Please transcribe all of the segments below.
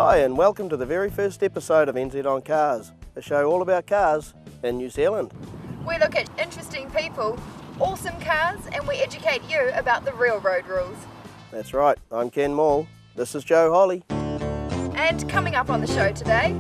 Hi and welcome to the very first episode of NZ on Cars, a show all about cars in New Zealand. We look at interesting people, awesome cars, and we educate you about the real road rules. That's right, I'm Ken Maul, this is Joe Holly. And coming up on the show today...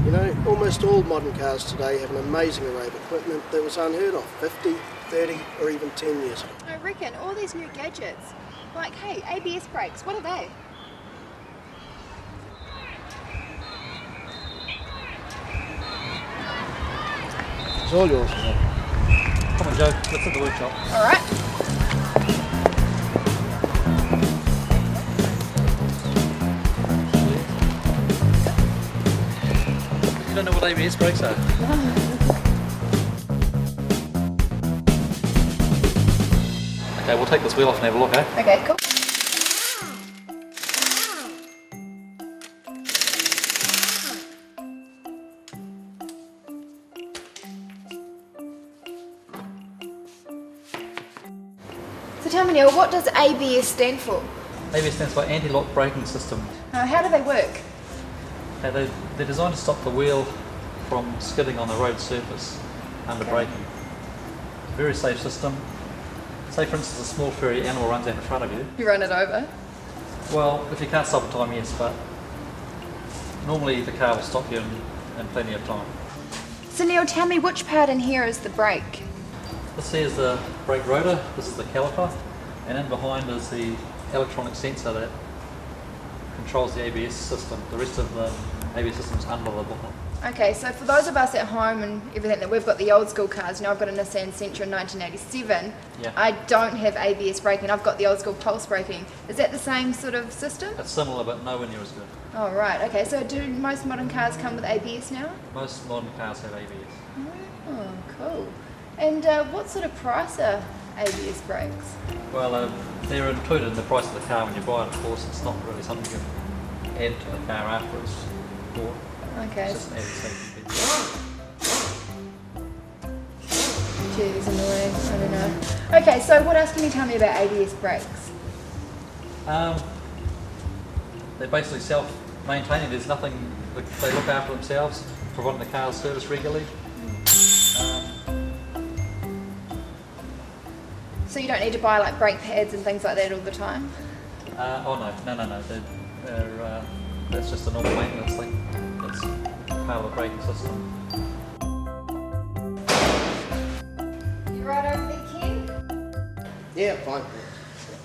You know, almost all modern cars today have an amazing array of equipment that was unheard of 50, 30 or even 10 years ago. I reckon all these new gadgets, like, hey, ABS brakes, what are they? It's all yours. Come on Joe, let's hit the workshop. Alright. You don't know what ABS brakes are? Okay, we'll take this wheel off and have a look, eh? Okay, cool. So tell me Neil, what does ABS stand for? ABS stands for anti-lock braking system. How do they work? Okay, they're designed to stop the wheel from skidding on the road surface under braking. Very safe system. Say for instance a small furry animal runs out in front of you. You run it over? Well, if you can't stop in time, yes, but normally the car will stop you in plenty of time. So Neil, tell me which part in here is the brake? This here is the brake rotor, this is the caliper, and in behind is the electronic sensor that controls the ABS system. The rest of the ABS system is under the bonnet. Okay, so for those of us at home and everything that we've got the old school cars, I've got a Nissan Sentra in 1987. Yeah. I don't have ABS braking, I've got the old school pulse braking. Is that the same sort of system? It's similar but nowhere near as good. Oh right, okay, so do most modern cars come with ABS now? Most modern cars have ABS. Oh, cool. And what sort of price are ABS brakes? Well, they're included in the price of the car when you buy it. Of course, it's not really something you can add to the car after it's bought. Okay. It's just an added safety feature. Jeez, annoying, I don't know. Okay, so what else can you tell me about ABS brakes? They're basically self-maintaining. There's nothing, they look after themselves, providing the car's service regularly. So you don't need to buy like brake pads and things like that all the time? Oh no. That's just a normal maintenance thing. It's part of the braking system. You right over there, Ken? Yeah, fine.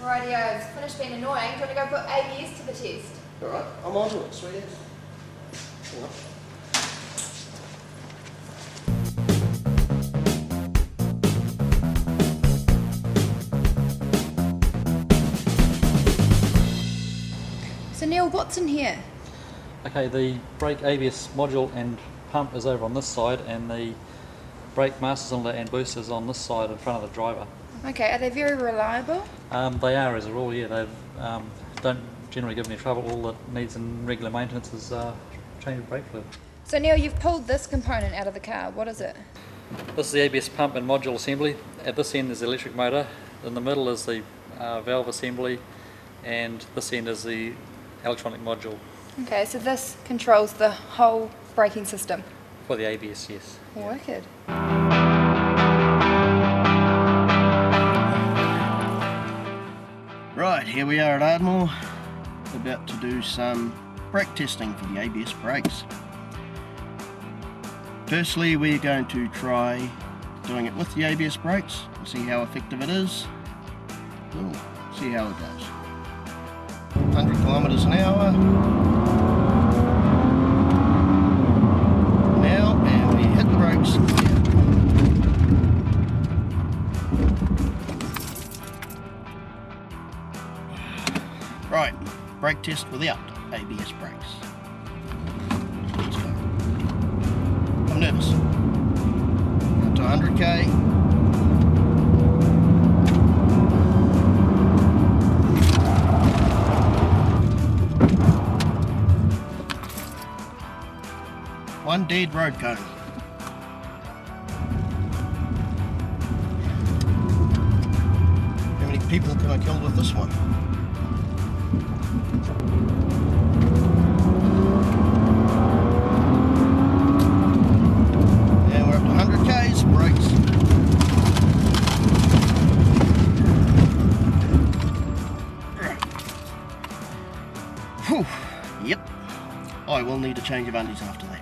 Rightio, I've finished being annoying. Do you want to go put ABS to the test? Alright, I'm on to it, sweetie. Hang on. So Neil, what's in here? Okay, the brake ABS module and pump is over on this side, and the brake master cylinder and booster is on this side in front of the driver. Okay, are they very reliable? They are as a rule, yeah. They don't generally give any trouble. All that needs in regular maintenance is change of brake fluid. So Neil, you've pulled this component out of the car. What is it? This is the ABS pump and module assembly. At this end is the electric motor. In the middle is the valve assembly, and this end is the electronic module. Okay, so this controls the whole braking system. For the ABS, yes. Wicked. Right, here we are at Ardmore, about to do some brake testing for the ABS brakes. Firstly, we're going to try doing it with the ABS brakes and see how effective it is. We'll see how it goes. 100 kilometers an hour. Now, and we hit the brakes. Right, brake test without ABS brakes. Let's go. I'm nervous. How 100k. One dead road cone. How many people can I kill with this one? And we're up to 100k's, brakes. Whew. Yep. I will need a change of undies after that.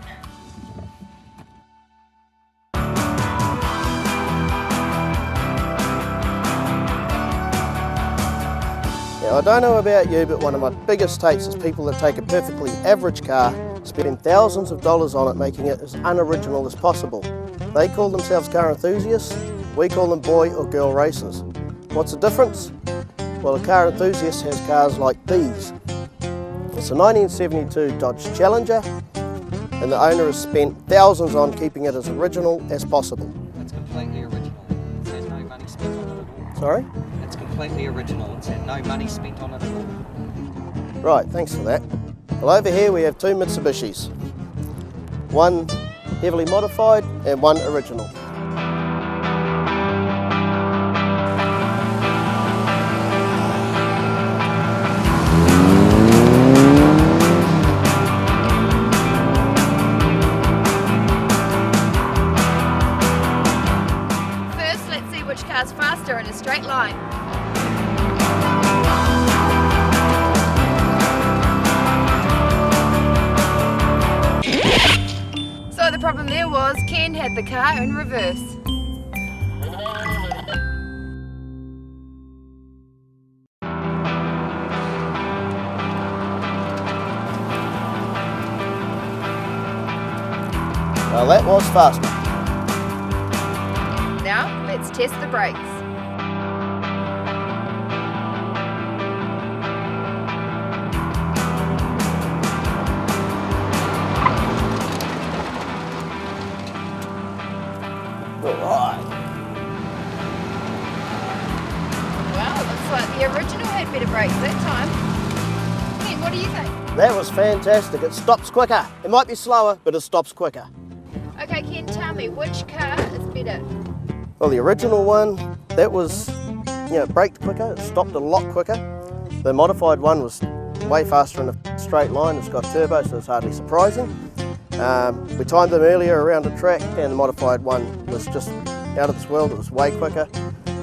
Now, I don't know about you, but one of my biggest hates is people that take a perfectly average car, spending thousands of dollars on it, making it as unoriginal as possible. They call themselves car enthusiasts, we call them boy or girl racers. What's the difference? Well, a car enthusiast has cars like these. It's a 1972 Dodge Challenger, and the owner has spent thousands on keeping it as original as possible. It's completely original. It's had no money spent on it at all. Sorry? It's completely original. It's had no money spent on it at all. Right, thanks for that. Well, over here we have two Mitsubishis. One heavily modified and one original. First, let's see which car's faster in a straight line. So the problem there was Ken had the car in reverse. Well, that was faster. Now, let's test the brakes. Alright. Well, looks like the original had better brakes that time. Ken, what do you think? That was fantastic. It stops quicker. It might be slower, but it stops quicker. Okay, Ken, tell me, which car is better? Well, the original one, that was, it braked quicker, it stopped a lot quicker. The modified one was way faster in a straight line. It's got turbo, so it's hardly surprising. We timed them earlier around the track, and the modified one was just out of this world. It was way quicker.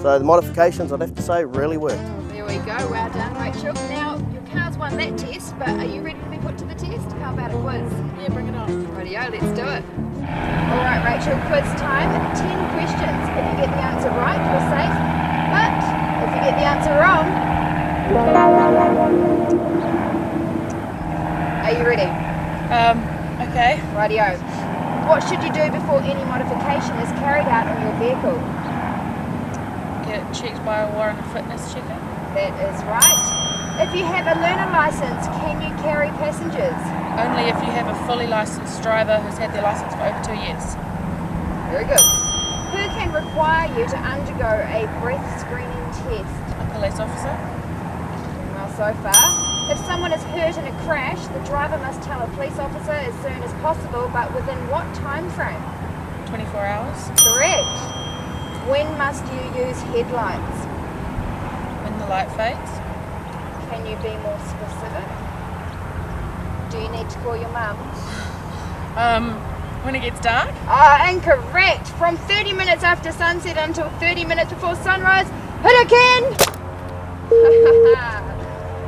So the modifications, I'd have to say, really worked. There we go, well done, Rachel. Now, your car's won that test, but are you ready to be put to the test? How about a quiz? Yeah, bring it on. Rightio, let's do it. All right, Rachel, quiz time. 10 questions. If you get the answer right, you're safe. But if you get the answer wrong... Are you ready? Okay. Rightio. What should you do before any modification is carried out on your vehicle? Get it checked by a warrant and fitness checker. That is right. If you have a learner license, can you carry passengers? Only if you have a fully licensed driver who's had their license for over 2 years. Very good. Who can require you to undergo a breath screening test? A police officer. Well, so far. If someone is hurt in a crash, the driver must tell a police officer as soon as possible, but within what time frame? 24 hours. Correct. When must you use headlights? When the light fades. Can you be more specific? Do you need to call your mum? When it gets dark. Ah, incorrect. From 30 minutes after sunset until 30 minutes before sunrise. Hit it, Ken!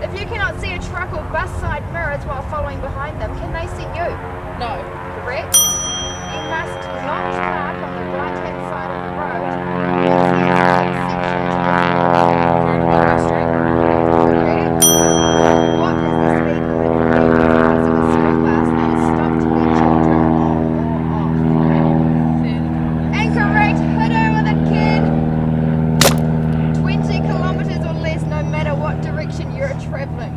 If you cannot see a truck or bus side mirrors while following behind them, can they see you? No. Correct. You must not park on the right-hand side of the road. Correct. What is the speed limit for vehicles passing a school bus that is stopped to let children on or off? Incorrect. Hit her with a kid. 20 kilometres or less, no matter what direction you're travelling.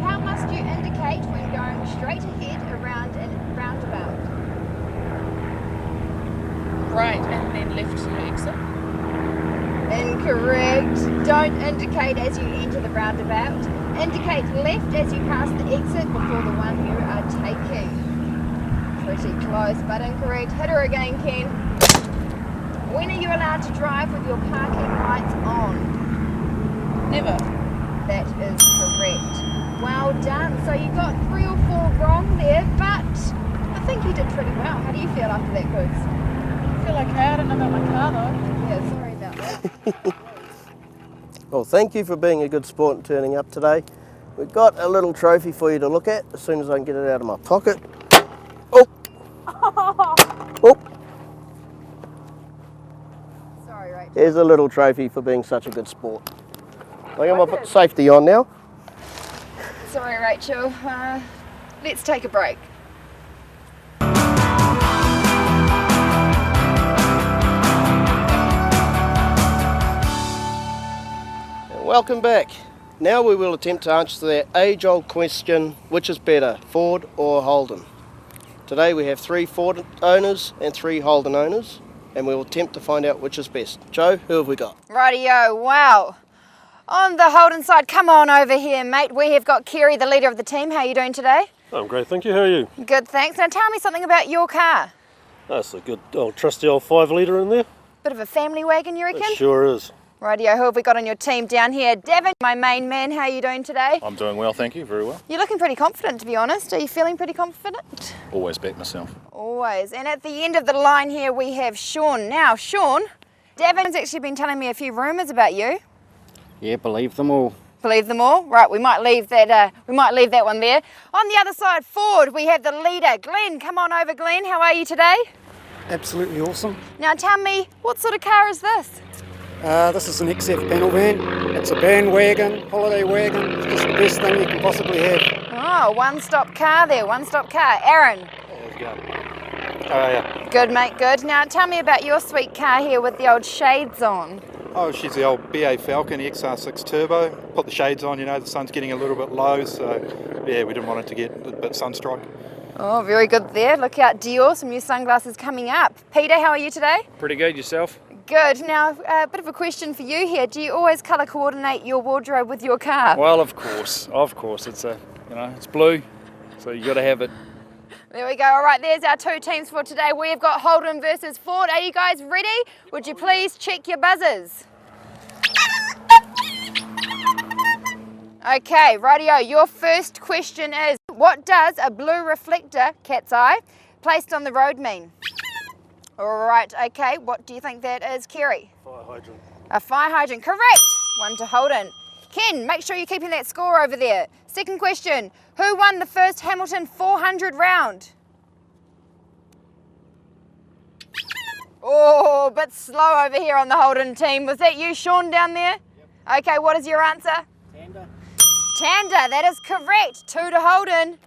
How must you indicate when going straight ahead around a roundabout? Right, and then left exit. Incorrect. Don't indicate as you enter the roundabout. Indicate left as you pass the exit before the one you are taking. Pretty close, but incorrect. Hit her again, Ken. When are you allowed to drive with your parking lights on? Never. That is correct. Well done. So you got 3 or 4 wrong there, but I think you did pretty well. How do you feel after that quiz? I feel okay. I don't know about my car though. Yeah, sorry about that. Well, thank you for being a good sport and turning up today. We've got a little trophy for you to look at as soon as I can get it out of my pocket. Oh! Oh! Sorry, Rachel. Here's a little trophy for being such a good sport. I'm going to put safety on now. Sorry, Rachel. Let's take a break. Welcome back. Now we will attempt to answer that age-old question, which is better, Ford or Holden? Today we have 3 Ford owners and 3 Holden owners, and we will attempt to find out which is best. Joe, who have we got? Rightio, wow. On the Holden side, come on over here, mate. We have got Kerry, the leader of the team. How are you doing today? I'm great, thank you. How are you? Good, thanks. Now tell me something about your car. That's a good old trusty old 5 litre in there. Bit of a family wagon, you reckon? It sure is. Rightio, who have we got on your team down here? Davin, my main man, how are you doing today? I'm doing well, thank you, very well. You're looking pretty confident, to be honest. Are you feeling pretty confident? Always back myself. Always. And at the end of the line here, we have Sean. Now, Sean, Davin's actually been telling me a few rumours about you. Yeah, believe them all. Believe them all? Right, we might leave that one there. On the other side, Ford, we have the leader, Glenn. Come on over, Glenn. How are you today? Absolutely awesome. Now tell me, what sort of car is this? This is an XF panel van. It's a bandwagon, holiday wagon. It's just the best thing you can possibly have. Oh, one-stop car there, one-stop car. Aaron. How's it going? Yeah. Good, mate, good. Now tell me about your sweet car here with the old shades on. Oh, she's the old BA Falcon XR6 Turbo. Put the shades on, you know, the sun's getting a little bit low, so yeah, we didn't want it to get a bit sunstrike. Oh, very good there. Look out, Dior, some new sunglasses coming up. Peter, how are you today? Pretty good, yourself? Good. Now, a bit of a question for you here. Do you always colour coordinate your wardrobe with your car? Well, of course. It's it's blue, so you got to have it. There we go. All right, there's our 2 teams for today. We've got Holden versus Ford. Are you guys ready? Would you please check your buzzers? Okay, rightio. Your first question is, what does a blue reflector, cat's eye, placed on the road mean? All right, okay. What do you think that is, Kerry? Fire hydrant. A fire hydrant. Correct. 1 to Holden. Ken, make sure you're keeping that score over there. Second question. Who won the first Hamilton 400 round? Oh, a bit slow over here on the Holden team. Was that you, Sean, down there? Yep. Okay, what is your answer? Tanda. Tanda, that is correct. 2 to Holden,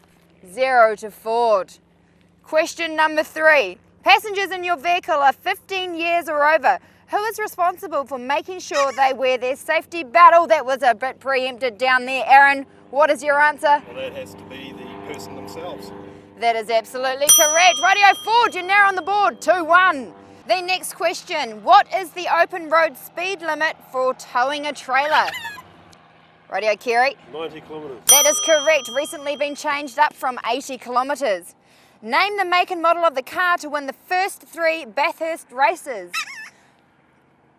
0 to Ford. Question number 3. Passengers in your vehicle are 15 years or over. Who is responsible for making sure they wear their safety belt? Oh, that was a bit preempted down there. Aaron, what is your answer? Well, that has to be the person themselves. That is absolutely correct. Rightio, Ford, you're now on the board, 2-1. The next question, what is the open road speed limit for towing a trailer? Rightio, Kerry. 90 kilometres. That is correct. Recently been changed up from 80 kilometres. Name the make and model of the car to win the first 3 Bathurst races.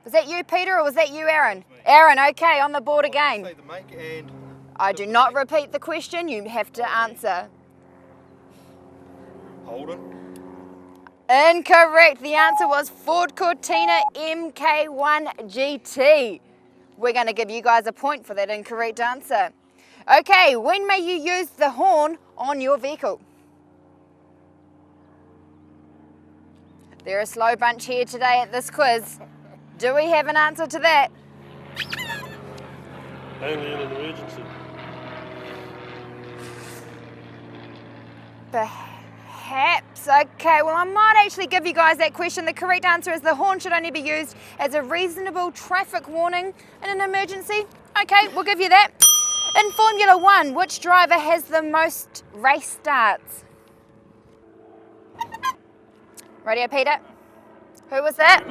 Was that you, Peter, or was that you, Aaron? Aaron, okay, on the board again. Say the make and... I do not repeat the question, you have to answer. Holden. Incorrect. The answer was Ford Cortina MK1 GT. We're going to give you guys a point for that incorrect answer. Okay, when may you use the horn on your vehicle? They're a slow bunch here today at this quiz. Do we have an answer to that? Only in an emergency. Perhaps. Okay, well, I might actually give you guys that question. The correct answer is the horn should only be used as a reasonable traffic warning in an emergency. Okay, we'll give you that. In Formula 1, which driver has the most race starts? Radio, Peter. Who was that?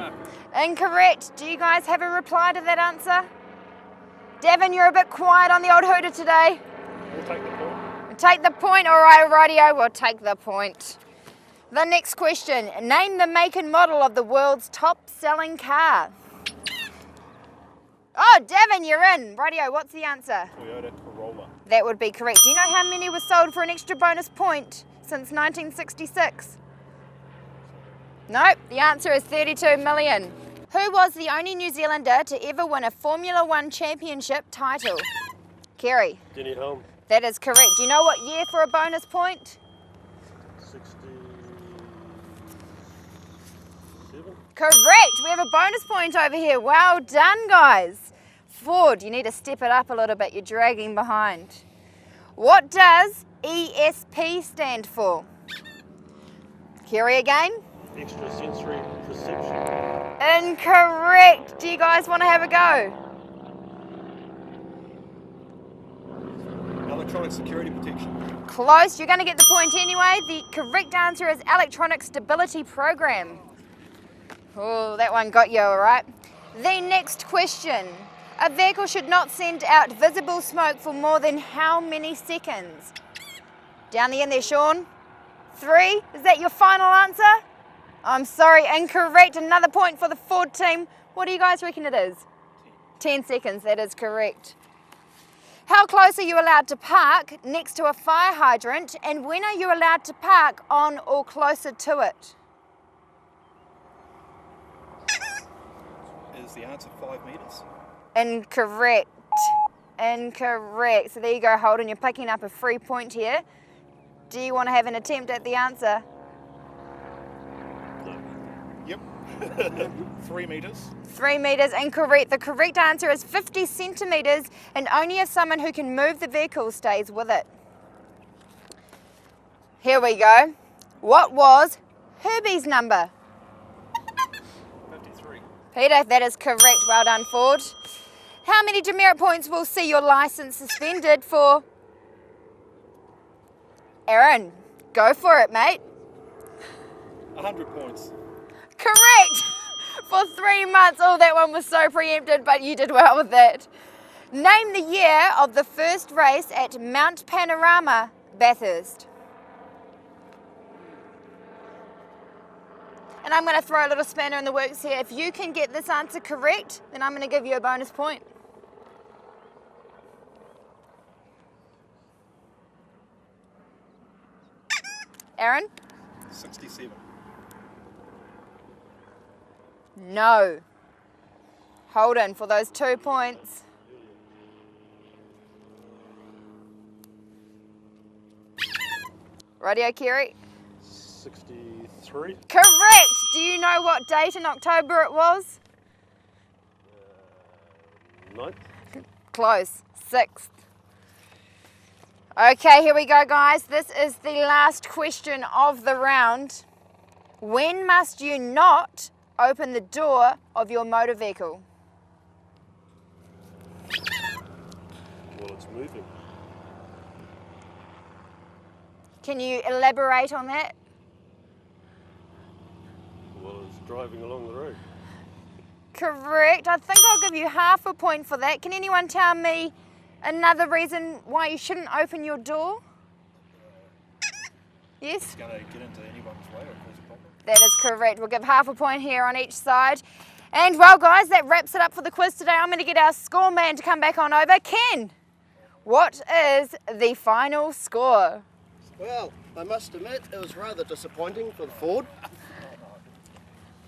Incorrect. Do you guys have a reply to that answer? Davin, you're a bit quiet on the old hooter today. We'll take the point. Take the point. All right, rightio, we'll take the point. The next question. Name the make and model of the world's top-selling car. Oh, Davin, you're in. Rightio, what's the answer? Toyota Corolla. That would be correct. Do you know how many were sold for an extra bonus point since 1966? Nope, the answer is 32 million. Who was the only New Zealander to ever win a Formula One championship title? Kerry. Denny Hulme. That is correct. Do you know what year for a bonus point? 67. Correct. We have a bonus point over here. Well done, guys. Ford, you need to step it up a little bit. You're dragging behind. What does ESP stand for? Kerry again. Extrasensory perception. Incorrect. Do you guys want to have a go? Electronic security protection. Close. You're going to get the point anyway. The correct answer is electronic stability program. Oh, that one got you all right. The next question. A vehicle should not send out visible smoke for more than how many seconds? Down the end there, Sean. 3. Is that your final answer? I'm sorry, incorrect. Another point for the Ford team. What do you guys reckon it is? 10 seconds, that is correct. How close are you allowed to park next to a fire hydrant, and when are you allowed to park on or closer to it? Is the answer 5 metres? Incorrect. Incorrect. So there you go, Holden. You're picking up a free point here. Do you want to have an attempt at the answer? Yep. 3 metres. 3 metres, incorrect. The correct answer is 50 centimetres, and only if someone who can move the vehicle stays with it. Here we go. What was Herbie's number? 53. Peter, that is correct. Well done, Ford. How many demerit points will see your licence suspended for? Aaron, go for it, mate. 100 points. Correct! For 3 months. Oh, that one was so preempted, but you did well with that. Name the year of the first race at Mount Panorama, Bathurst. And I'm going to throw a little spanner in the works here. If you can get this answer correct, then I'm going to give you a bonus point. Aaron? 67. No. Holden for those 2 points. Radio Kerry? 63. Correct! Do you know what date in October it was? 9th. Close. 6th. Okay, here we go, guys. This is the last question of the round. When must you not open the door of your motor vehicle? Well, it's moving. Can you elaborate on that? Well, it's driving along the road. Correct. I think I'll give you half a point for that. Can anyone tell me another reason why you shouldn't open your door? Yes? It's going to get into anyone's way or cause a problem. That is correct. We'll give half a point here on each side. And well, guys, that wraps it up for the quiz today. I'm going to get our score man to come back on over. Ken, what is the final score? Well, I must admit it was rather disappointing for the Ford.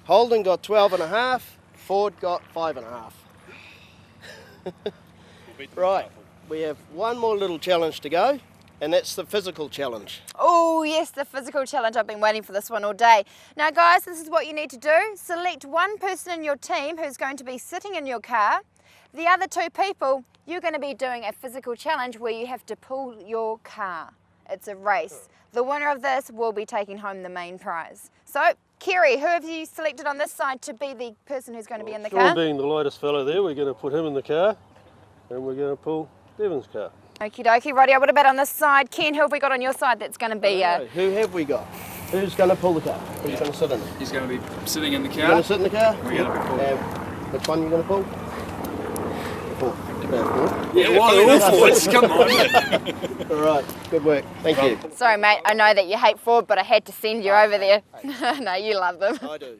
Holden got 12.5, Ford got 5.5. Right, we have one more little challenge to go, and that's the physical challenge. Oh yes, the physical challenge. I've been waiting for this one all day. Now guys, this is what you need to do. Select one person in your team who's going to be sitting in your car. The other 2 people, you're going to be doing a physical challenge where you have to pull your car. It's a race. The winner of this will be taking home the main prize. So, Kerry, who have you selected on this side to be the person who's going to be in the car? Sean being the lightest fellow there, we're going to put him in the car, and we're going to pull Devin's car. Okie dokie, rightio. What about on this side? Ken, who have we got on your side that's going to be Who have we got? Who's going to pull the car? Who's going to sit in it? He's going to be sitting in the car. You're going to sit in the car? We're going to be pulling. Which one are you going to pull? Four. Yeah, all forwards, come on. All right, good work. Thank you. Sorry, mate. I know that you hate Ford, but I had to send you over there. No, you love them. I do.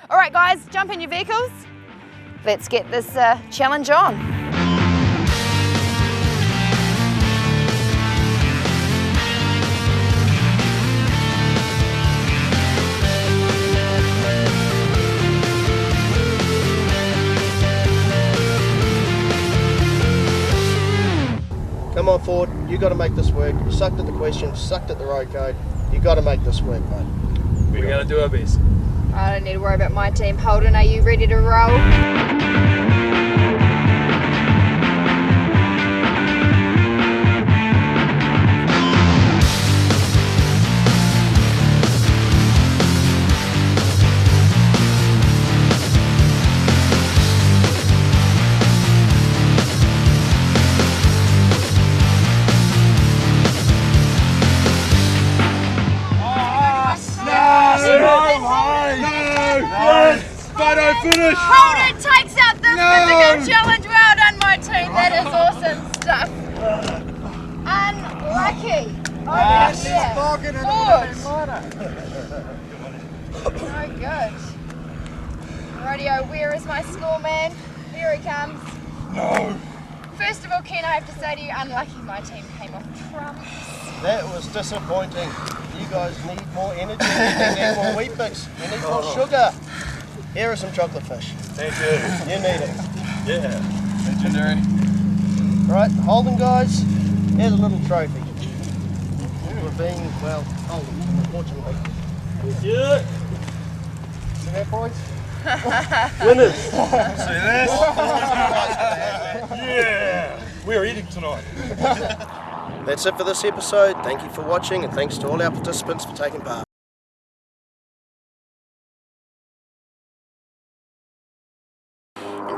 All right, guys, jump in your vehicles. Let's get this challenge on. Come on, Ford. You got to make this work. You sucked at the questions, sucked at the road code. You got to make this work, mate. We're going to do our best. I don't need to worry about my team. Holden, are you ready to roll? Finish! Holden takes out the physical challenge. Well done, my team. That is awesome stuff. Unlucky. Oh, yeah. No good. Radio, where is my score man? Here he comes. No. First of all, Ken, I have to say to you, unlucky my team came off trumps. That was disappointing. You guys need more energy. You need more wheat bix. You need more sugar. Here are some chocolate fish. Thank you. You need it. Yeah. Legendary. Right, Holden guys, here's a little trophy. For being, well, Holden, unfortunately. Yeah. See that, boys? Winners. See this? Yeah. We're eating tonight. That's it for this episode. Thank you for watching and thanks to all our participants for taking part.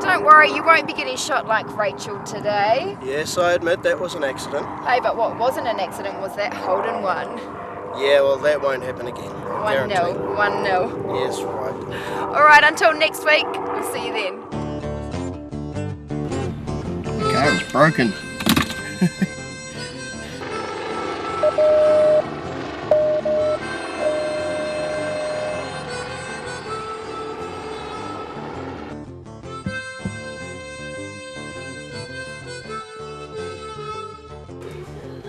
Don't worry, you won't be getting shot like Rachel today. Yes, I admit that was an accident. Hey, but what wasn't an accident was that Holden won. Yeah, well, that won't happen again. 1-0. 1-0. Yes, right. Alright, until next week, we'll see you then. The car is broken.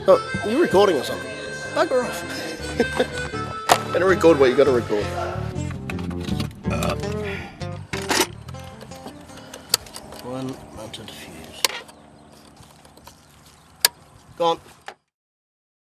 Oh, you're recording or something? Bugger off. Gotta record what you gotta record. One mounted fuse. Gone.